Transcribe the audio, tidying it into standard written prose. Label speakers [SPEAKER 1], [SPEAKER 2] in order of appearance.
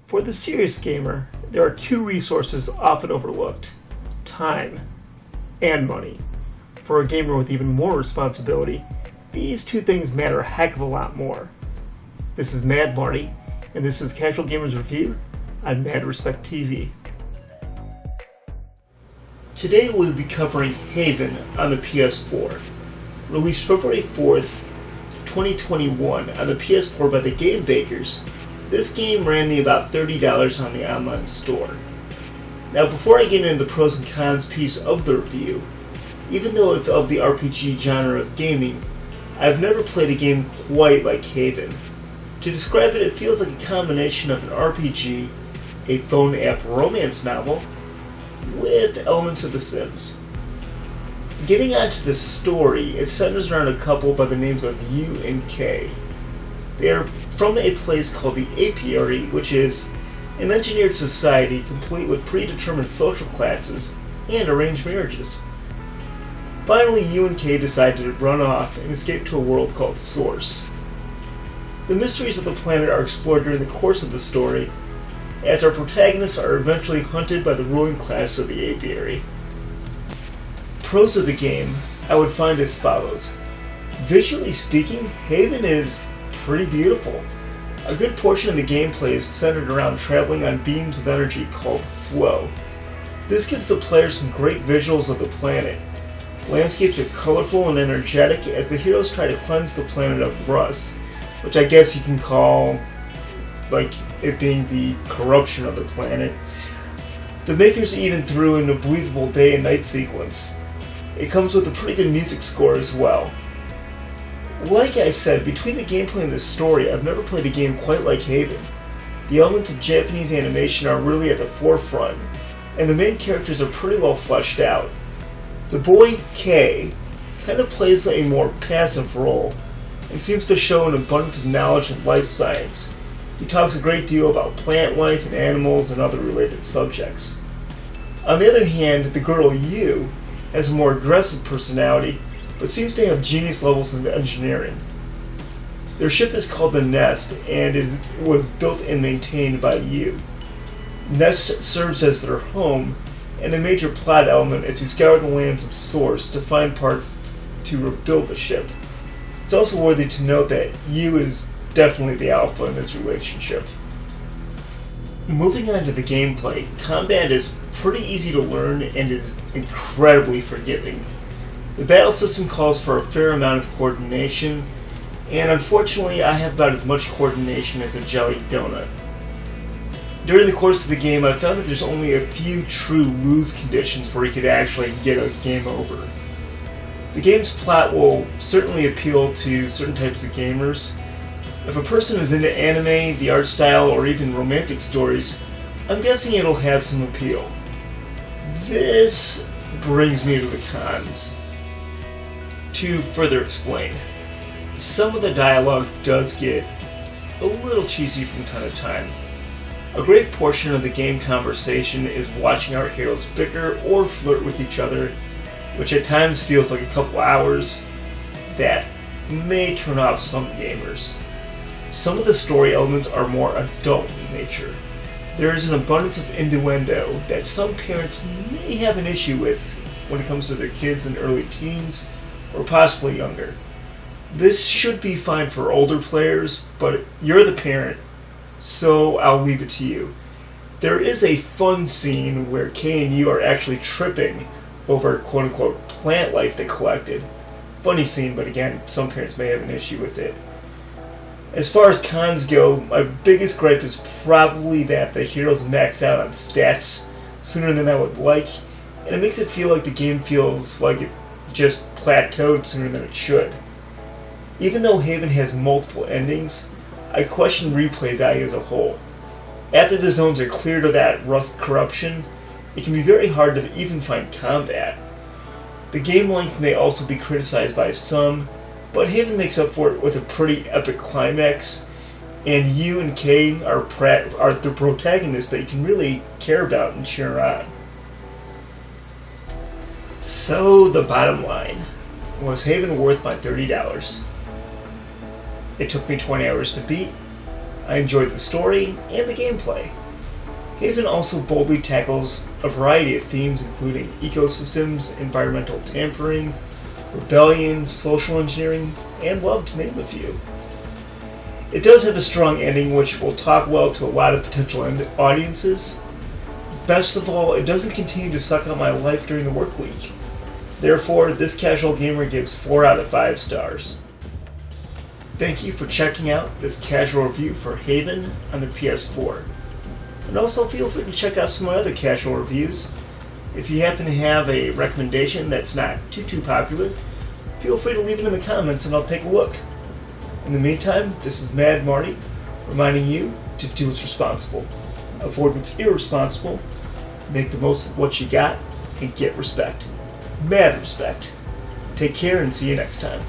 [SPEAKER 1] For the serious gamer, there are two resources often overlooked: time and money. For a gamer with even more responsibility, these two things matter a heck of a lot more. This is Mad Marty, and this is Casual Gamers Review on Mad Respect TV. Today we'll be covering Haven on the PS4. Released February 4th, 2021 on the PS4 by the Game Bakers, this game ran me about $30 on the online store. Now before I get into the pros and cons piece of the review, even though it's of the RPG genre of gaming, I've never played a game quite like Haven. To describe it, it feels like a combination of an RPG, a phone app romance novel, with elements of The Sims. Getting onto the story, it centers around a couple by the names of U and K. They are from a place called the Apiary, which is an engineered society complete with predetermined social classes and arranged marriages. Finally, U and K decided to run off and escape to a world called Source. The mysteries of the planet are explored during the course of the story, as our protagonists are eventually hunted by the ruling class of the Apiary. Pros of the game I would find as follows. Visually speaking, Haven is pretty beautiful. A good portion of the gameplay is centered around traveling on beams of energy called flow. This gives the player some great visuals of the planet. Landscapes are colorful and energetic as the heroes try to cleanse the planet of rust, which I guess you can call like it being the corruption of the planet. The makers even threw in a believable day and night sequence. It comes with a pretty good music score as well. Like I said, between the gameplay and the story, I've never played a game quite like Haven. The elements of Japanese animation are really at the forefront, and the main characters are pretty well fleshed out. The boy, K, kind of plays a more passive role, and seems to show an abundance of knowledge in life science. He talks a great deal about plant life and animals and other related subjects. On the other hand, the girl, U, has a more aggressive personality, but seems to have genius levels in engineering. Their ship is called the Nest, and was built and maintained by U. Nest serves as their home, and a major plot element as you scour the lands of Source to find parts to rebuild the ship. It's also worthy to note that U is definitely the alpha in this relationship. Moving on to the gameplay, combat is pretty easy to learn and is incredibly forgiving. The battle system calls for a fair amount of coordination, and unfortunately I have about as much coordination as a jelly donut. During the course of the game, I found that there's only a few true lose conditions where you could actually get a game over. The game's plot will certainly appeal to certain types of gamers. If a person is into anime, the art style, or even romantic stories, I'm guessing it'll have some appeal. This brings me to the cons. To further explain, some of the dialogue does get a little cheesy from time to time. A great portion of the game conversation is watching our heroes bicker or flirt with each other, which at times feels like a couple hours. That may turn off some gamers. Some of the story elements are more adult in nature. There is an abundance of innuendo that some parents may have an issue with when it comes to their kids in early teens, or possibly younger. This should be fine for older players, but you're the parent, so I'll leave it to you. There is a fun scene where K and U are actually tripping over quote-unquote plant life they collected. Funny scene, but again, some parents may have an issue with it. As far as cons go, my biggest gripe is probably that the heroes max out on stats sooner than I would like, and it makes it feel like the game feels like it just plateaued sooner than it should. Even though Haven has multiple endings, I question replay value as a whole. After the zones are cleared of that rust corruption, it can be very hard to even find combat. The game length may also be criticized by some, but Haven makes up for it with a pretty epic climax, and U and K are the protagonists that you can really care about and cheer on. So, the bottom line, was Haven worth my $30? It took me 20 hours to beat. I enjoyed the story and the gameplay. Haven also boldly tackles a variety of themes including ecosystems, environmental tampering, rebellion, social engineering, and love, to name a few. It does have a strong ending which will talk well to a lot of potential audiences. Best of all, it doesn't continue to suck out my life during the work week. Therefore, this casual gamer gives 4 out of 5 stars. Thank you for checking out this casual review for Haven on the PS4. And also feel free to check out some of my other casual reviews. If you happen to have a recommendation that's not too popular, feel free to leave it in the comments and I'll take a look. In the meantime, this is Mad Marty, reminding you to do what's responsible, avoid what's irresponsible, make the most of what you got, and get respect. Mad respect. Take care and see you next time.